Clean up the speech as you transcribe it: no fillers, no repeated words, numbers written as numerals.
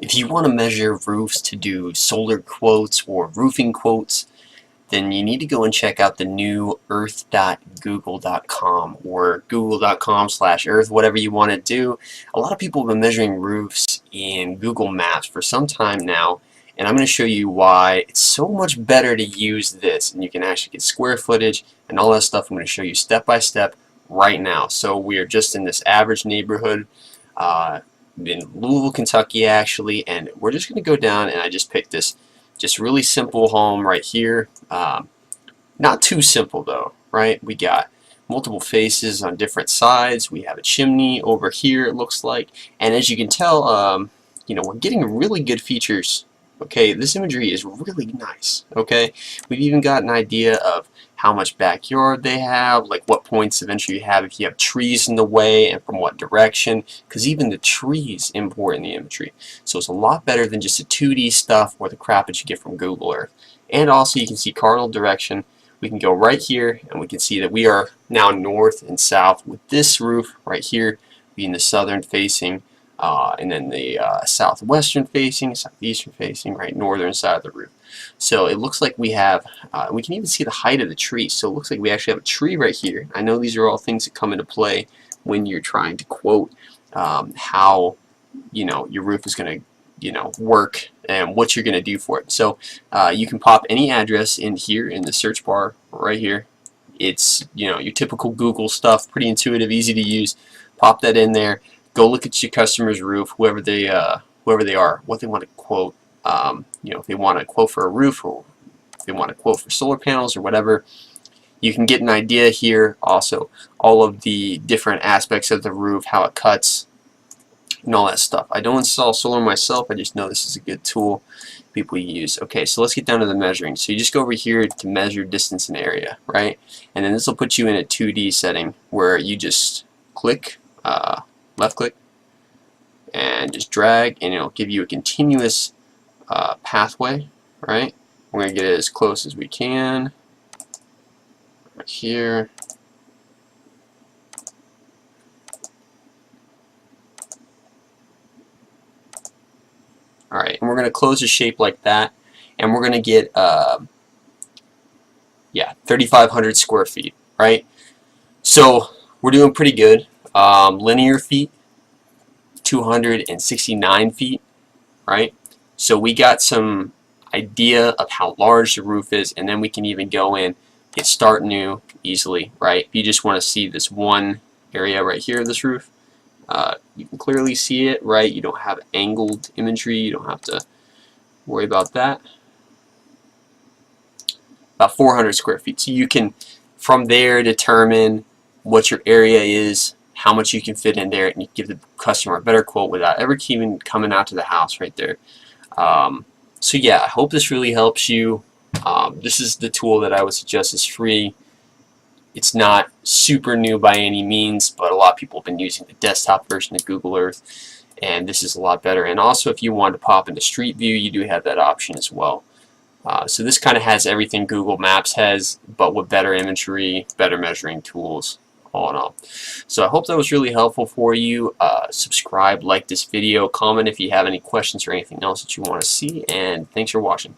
If you want to measure roofs to do solar quotes or roofing quotes, then you need to go and check out the new earth.google.com or google.com/earth, whatever you want to do. A lot of people have been measuring roofs in Google Maps for some time now, and I'm going to show you why it's so much better to use this, and you can actually get square footage and all that stuff. I'm going to show you step by step right now. So we are just in this average neighborhood in Louisville, Kentucky actually, and we're just going to go down, and I just picked this just really simple home right here. Not too simple though, right? We got multiple faces on different sides. We have a chimney over here, it looks like, and as you can tell, you know, we're getting really good features. Okay, this imagery is really nice. Okay, we've even got an idea of how much backyard they have, like what points of entry you have, if you have trees in the way and from what direction, because even the trees import in the imagery. So it's a lot better than just the 2D stuff or the crap that you get from Google Earth. And also you can see cardinal direction. We can go right here and we can see that we are now north and south with this roof right here being the southern facing, and then the southwestern facing, southeastern facing, right, northern side of the roof. So it looks like we have, we can even see the height of the tree. So it looks like we actually have a tree right here. I know these are all things that come into play when you're trying to quote how, you know, your roof is going to, you know, work and what you're going to do for it. So you can pop any address in here in the search bar right here. It's, you know, your typical Google stuff, pretty intuitive, easy to use. Pop that in there. Go look at your customer's roof, whoever they are, what they want to quote. You know, if they want to quote for a roof, or if they want to quote for solar panels or whatever, you can get an idea here. Also, all of the different aspects of the roof, how it cuts, and all that stuff. I don't install solar myself. I just know this is a good tool people use. Okay, so let's get down to the measuring. So you just go over here to measure distance and area, right? And then this will put you in a 2D setting where you just click, left click, and just drag, and it'll give you a continuous pathway, right? We're going to get it as close as we can right here. Alright, and we're going to close the shape like that, and we're going to get, yeah, 3,500 square feet, right? So we're doing pretty good. Linear feet, 269 feet, right? So we got some idea of how large the roof is, and then we can even go in, hit start new easily, right? If you just want to see this one area right here of this roof, you can clearly see it, right? You don't have angled imagery, you don't have to worry about that. About 400 square feet. So you can, from there, determine what your area is, how much you can fit in there, and you give the customer a better quote without ever even coming out to the house right there. So yeah, I hope this really helps you. This is the tool that I would suggest is free. It's not super new by any means, but a lot of people have been using the desktop version of Google Earth, and this is a lot better. And also, if you want to pop into Street View, you do have that option as well. So this kind of has everything Google Maps has, but with better imagery, better measuring tools, all in all. So I hope that was really helpful for you. Subscribe, like this video, comment if you have any questions or anything else that you want to see, and thanks for watching.